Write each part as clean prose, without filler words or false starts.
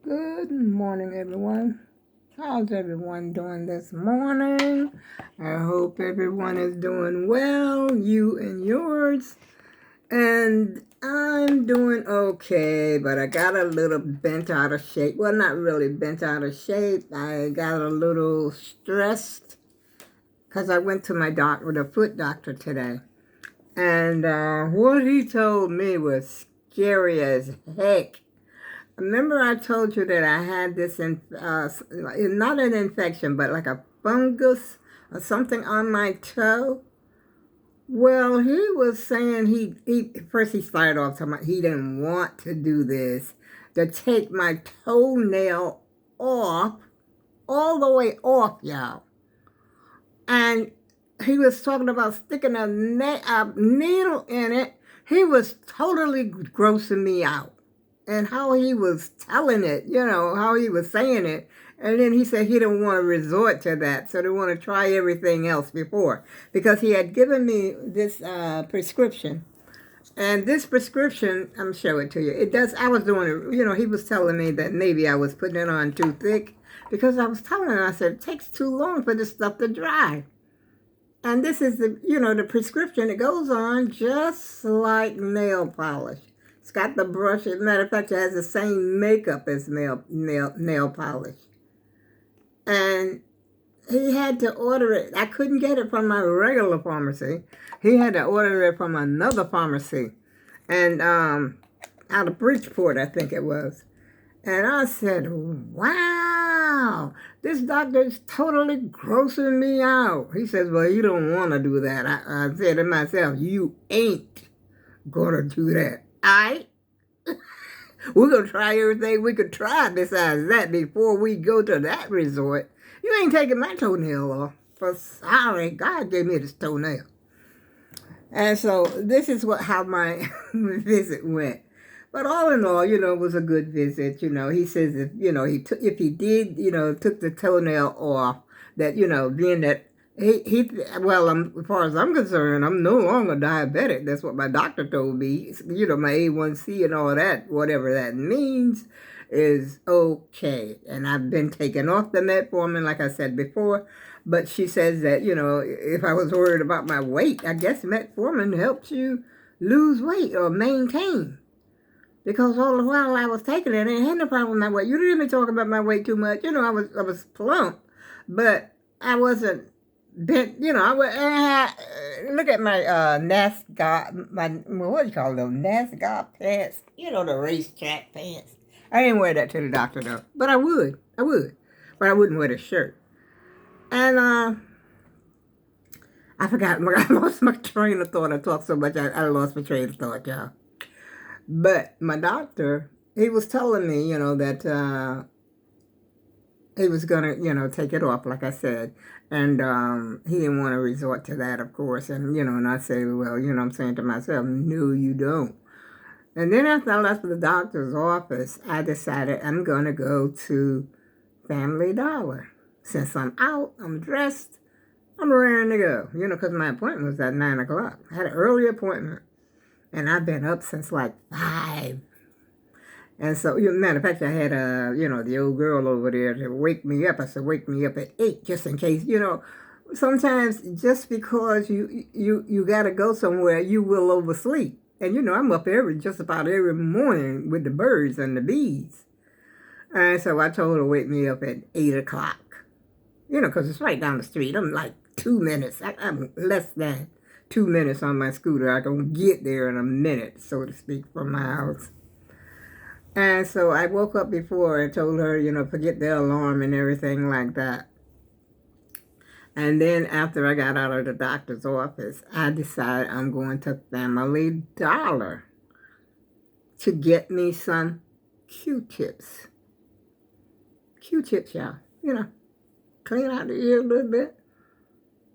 Good morning, everyone. How's everyone doing this morning? I hope everyone is doing well, you and yours. And I'm doing okay, but I got a little bent out of shape. Well, not really bent out of shape. I got a little stressed because I went to my doctor, the foot doctor today. And what he told me was scary as heck. Remember I told you that I had this, not an infection, but like a fungus or something on my toe? Well, he was saying first he started off talking about he didn't want to do this, to take my toenail off, all the way off, y'all. And he was talking about sticking a needle in it. He was totally grossing me out. And how he was telling it, how he was saying it. And then he said he didn't want to resort to that, so they want to try everything else before. Because he had given me this prescription. And this prescription, I'm show it to you. It does, I was doing it, he was telling me that maybe I was putting it on too thick. Because I was telling him, I said, it takes too long for this stuff to dry. And this is the prescription. It goes on just like nail polish. It's got the brush. As a matter of fact, it has the same makeup as nail polish. And he had to order it. I couldn't get it from my regular pharmacy. He had to order it from another pharmacy. And out of Bridgeport, I think it was. And I said, wow, this doctor is totally grossing me out. He says, well, you don't want to do that. I said to myself, you ain't going to do that. We're going to try everything we could try besides that before we go to that resort. You ain't taking my toenail off. For sorry, God gave me this toenail. And so this is how my visit went. But all in all, it was a good visit. He says if he did, took the toenail off, that, being that as far as I'm concerned, I'm no longer diabetic. That's what my doctor told me. My A1C and all that, whatever that means, is okay. And I've been taken off the metformin, like I said before. But she says that, if I was worried about my weight, I guess metformin helps you lose weight or maintain. Because all the while I was taking it, I didn't have no problem with my weight. You didn't hear me talking about my weight too much. I was plump, but I wasn't bent. Look at my what do you call them? NASCAR pants. The racetrack pants. I didn't wear that to the doctor though, but I would, but I wouldn't wear the shirt. And I forgot. I lost my train of thought. I talked so much, I lost my train of thought, y'all. But my doctor, he was telling me, that he was going to, take it off, like I said. And he didn't want to resort to that, of course. And, and I say, well, I'm saying to myself, no, you don't. And then after I left the doctor's office, I decided I'm going to go to Family Dollar. Since I'm out, I'm dressed, I'm raring to go. Because my appointment was at 9 o'clock. I had an early appointment. And I've been up since like 5. And so, matter of fact, I had, the old girl over there to wake me up. I said, wake me up at 8 just in case. Sometimes just because you got to go somewhere, you will oversleep. And, I'm up just about every morning with the birds and the bees. And so I told her to wake me up at 8 o'clock. Because it's right down the street. I'm like 2 minutes. I'm less than 2 minutes on my scooter. I can get there in a minute, so to speak, from my house. And so I woke up before and told her, forget the alarm and everything like that. And then after I got out of the doctor's office, I decided I'm going to Family Dollar to get me some Q-tips. Q-tips, y'all. Clean out the ear a little bit.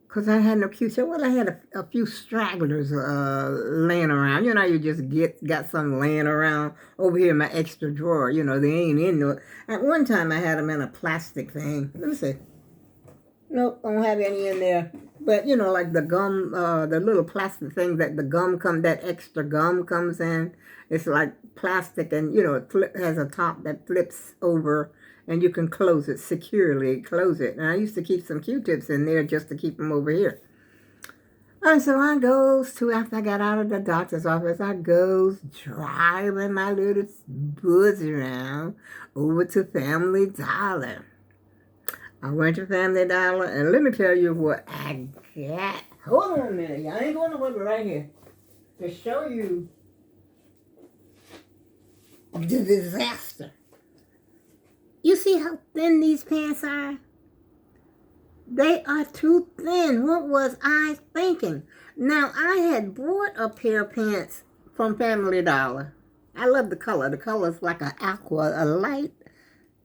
Because I had no Q-tips. Well, I had a few stragglers laying around. You just got some laying around over here in my extra drawer. They ain't in no. At one time, I had them in a plastic thing. Let me see. Nope, I don't have any in there. But, like the gum, the little plastic thing that that extra gum comes in. It's like plastic, and it has a top that flips over, and you can close it securely. Close it. And I used to keep some Q-tips in there just to keep them over here. And so I goes to, after I got out of the doctor's office, I goes driving my little buzz around over to Family Dollar. I went to Family Dollar, and let me tell you what I got. Hold on a minute, y'all. I ain't going to work right here to show you the disaster. You see how thin these pants are? They are too thin. What was I thinking? Now, I had bought a pair of pants from Family Dollar. I love the color. The color is like a light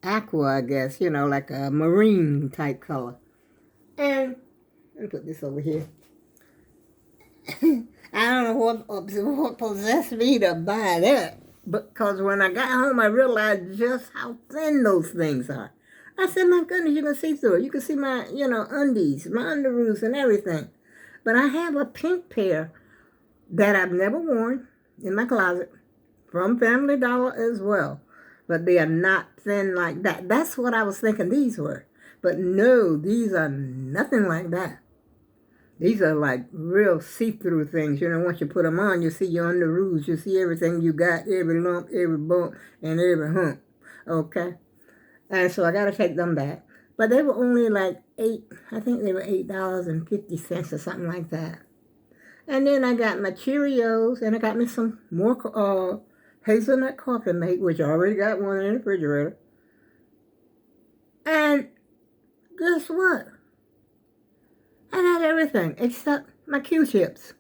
aqua, I guess, like a marine type color. And let me put this over here. I don't know what possessed me to buy that, because when I got home, I realized just how thin those things are. I said, my goodness, you can see through it. You can see my, undies, my underoos and everything. But I have a pink pair that I've never worn in my closet from Family Dollar as well. But they are not thin like that. That's what I was thinking these were. But no, these are nothing like that. These are like real see-through things. Once you put them on, you see your underoos. You see everything you got, every lump, every bump, and every hump. Okay? And so I got to take them back. But they were only like I think they were $8.50 or something like that. And then I got my Cheerios, and I got me some more hazelnut coffee mate, which I already got one in the refrigerator. And guess what? I got everything except my Q-tips.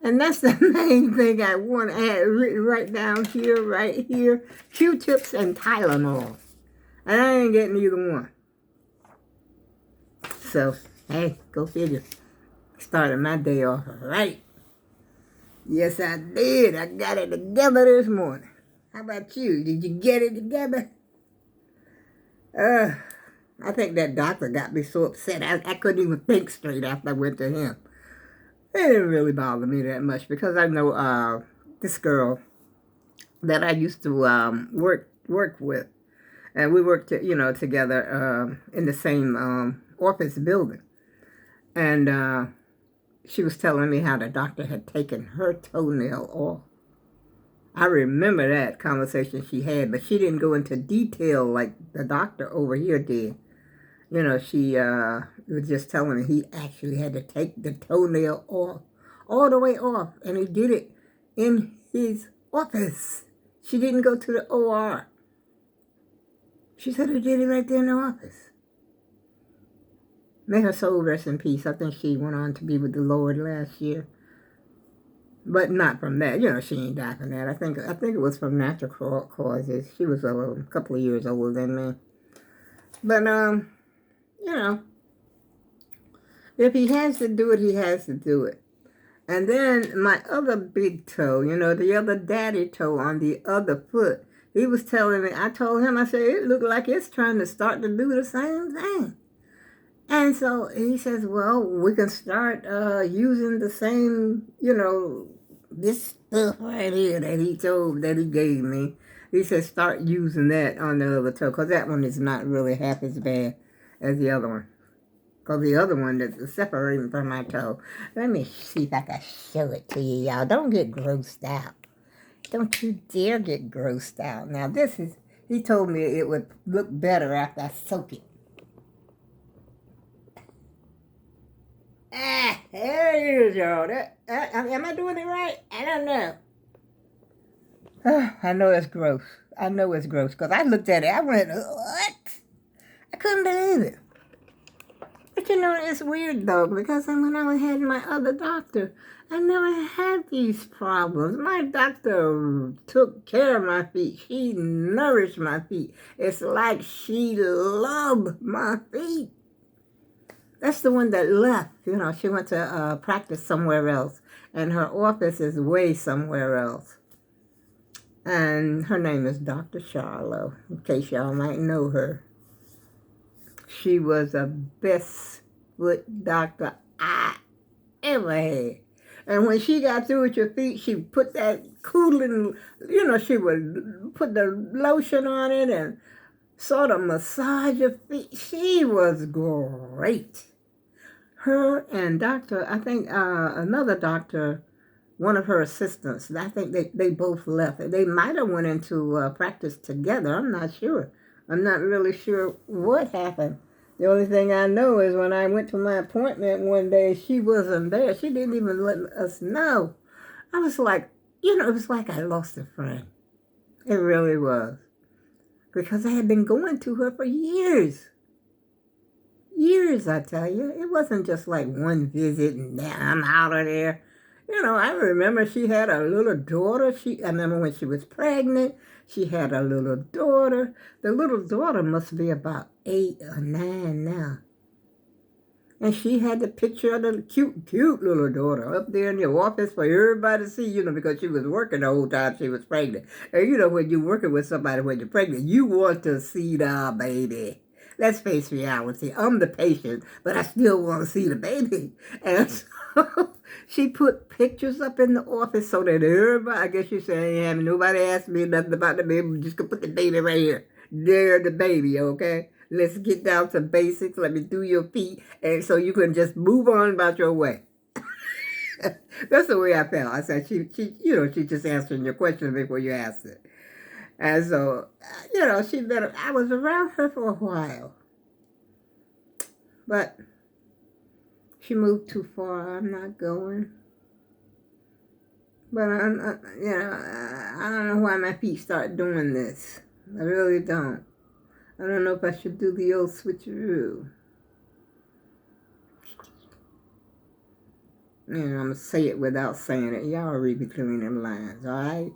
And that's the main thing I want. I had written right down here, right here. Q-tips and Tylenol. And I ain't getting either one. So, hey, go figure. Started my day off right. Yes, I did. I got it together this morning. How about you? Did you get it together? I think that doctor got me so upset. I couldn't even think straight after I went to him. It didn't really bother me that much, because I know this girl that I used to work with. And we worked, together in the same office building. And she was telling me how the doctor had taken her toenail off. I remember that conversation she had, but she didn't go into detail like the doctor over here did. She was just telling me he actually had to take the toenail off, all the way off, and he did it in his office. She didn't go to the OR. She said he did it right there in the office. May her soul rest in peace. I think she went on to be with the Lord last year. But not from that. She ain't died from that. I think it was from natural causes. She was a couple of years older than me. But, if he has to do it, he has to do it. And then my other big toe, the other daddy toe on the other foot, he was telling me, I told him, I said, it looked like it's trying to start to do the same thing. And so he says, well, we can start using the same, this stuff right here that he gave me. He said, start using that on the other toe, because that one is not really half as bad as the other one. Because the other one that's separating from my toe. Let me see if I can show it to you, y'all. Don't get grossed out. Don't you dare get grossed out. Now, he told me it would look better after I soak it. There it is, y'all. Am I doing it right? I don't know. I know it's gross. Because I looked at it. I went, what? I couldn't believe it. But it's weird, though, because when I had my other doctor, I never had these problems. My doctor took care of my feet. She nourished my feet. It's like she loved my feet. That's the one that left. She went to practice somewhere else. And her office is way somewhere else. And her name is Dr. Charlo, in case y'all might know her. She was the best foot doctor I ever had. And when she got through with your feet, she put that cooling, she would put the lotion on it and sort of massage your feet. She was great. Her and I think another doctor, one of her assistants, I think they both left. They might have went into practice together. I'm not sure. I'm not really sure what happened. The only thing I know is when I went to my appointment one day, she wasn't there. She didn't even let us know. I was like, it was like I lost a friend. It really was. Because I had been going to her for years. Years, I tell you. It wasn't just like one visit and then I'm out of there. I remember she had a little daughter. I remember when she was pregnant, she had a little daughter. The little daughter must be about 8 or 9 now. And she had the picture of the cute little daughter up there in the office for everybody to see, because she was working the whole time she was pregnant. And when you're working with somebody when you're pregnant, you want to see the baby. Let's face reality. I'm the patient, but I still want to see the baby. And so she put pictures up in the office so that everybody, I guess she said, yeah, nobody asked me nothing about the baby. We're just going to put the baby right here. There, the baby, okay? Let's get down to basics. Let me do your feet. And so you can just move on about your way. That's the way I felt. I said, she just answering your question before you asked it. And so, I was around her for a while. But she moved too far. I'm not going. But, I don't know why my feet start doing this. I really don't. I don't know if I should do the old switcheroo. I'm going to say it without saying it. Y'all read between them lines, all right?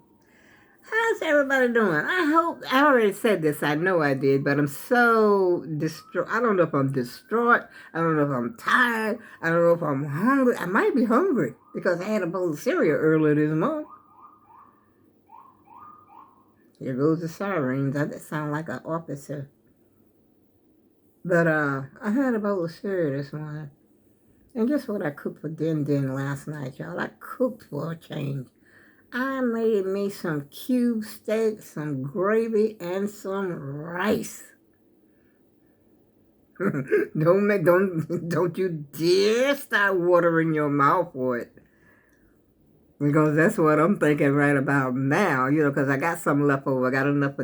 How's everybody doing? I already said this, I know I did, but I'm so distraught. I don't know if I'm distraught. I don't know if I'm tired. I don't know if I'm hungry. I might be hungry because I had a bowl of cereal earlier this morning. Here goes the sirens. That sound like an officer. But I had a bowl of cereal this morning. And guess what I cooked for din last night, y'all? I cooked for a change. I made me some cube steak, some gravy, and some rice. Don't you dare start watering your mouth for it. Because that's what I'm thinking right about now, because I got some left over. I got enough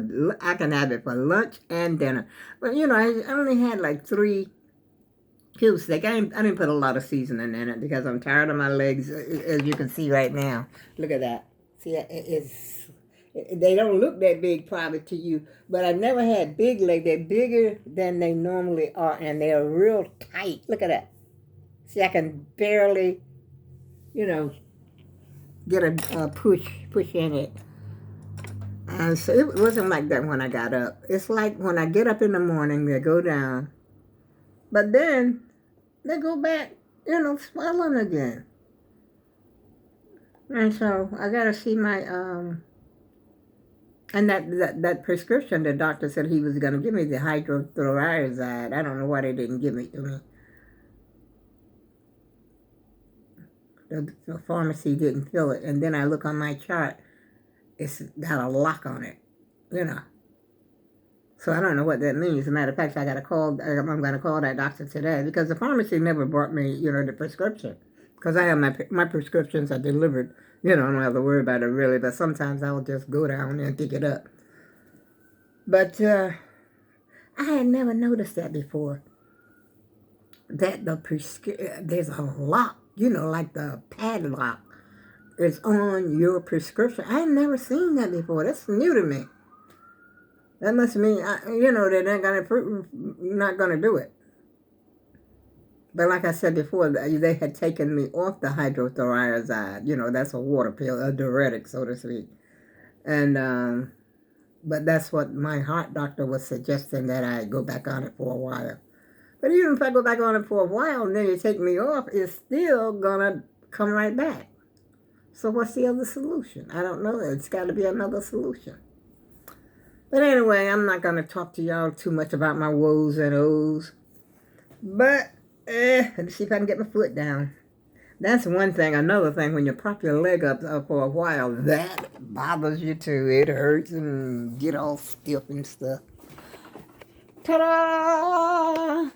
I can have it for lunch and dinner. But, I only had like 3 cube steak. I didn't put a lot of seasoning in it because I'm tired of my legs, as you can see right now. Look at that. See, they don't look that big probably to you, but I never had big legs. They're bigger than they normally are, and they're real tight. Look at that. See, I can barely, get a push in it. And so it wasn't like that when I got up. It's like when I get up in the morning, they go down, but then they go back, swelling again. And so I gotta see my and that prescription the doctor said he was gonna give me, the hydrochloride. I don't know why they didn't give it to me. The pharmacy didn't fill it, and then I look on my chart, it's got a lock on it, So I don't know what that means. As a matter of fact, I'm gonna call that doctor today because the pharmacy never brought me, the prescription. Because I have my prescriptions are delivered. I don't have to worry about it really, but sometimes I'll just go down there and pick it up. But I had never noticed that before. That there's a lock, like the padlock is on your prescription. I had never seen that before. That's new to me. That must mean, they're not gonna do it. But like I said before, they had taken me off the hydrochloride. That's a water pill, a diuretic, so to speak. And, but that's what my heart doctor was suggesting, that I go back on it for a while. But even if I go back on it for a while and then you take me off, it's still gonna come right back. So what's the other solution? I don't know. It's got to be another solution. But anyway, I'm not going to talk to y'all too much about my woes and ohs. But, let's see if I can get my foot down. That's one thing. Another thing, when you prop your leg up for a while, that bothers you too. It hurts and get all stiff and stuff. Ta-da!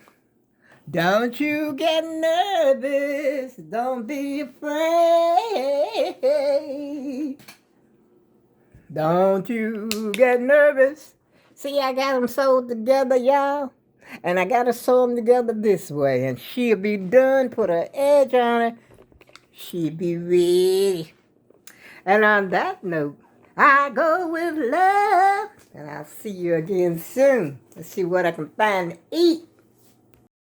Don't you get nervous. Don't be afraid. Don't you get nervous. See, I got them sewed together, y'all. And I got to sew them together this way. And she'll be done. Put an edge on it. She'll be ready. And on that note, I go with love. And I'll see you again soon. Let's see what I can find to eat.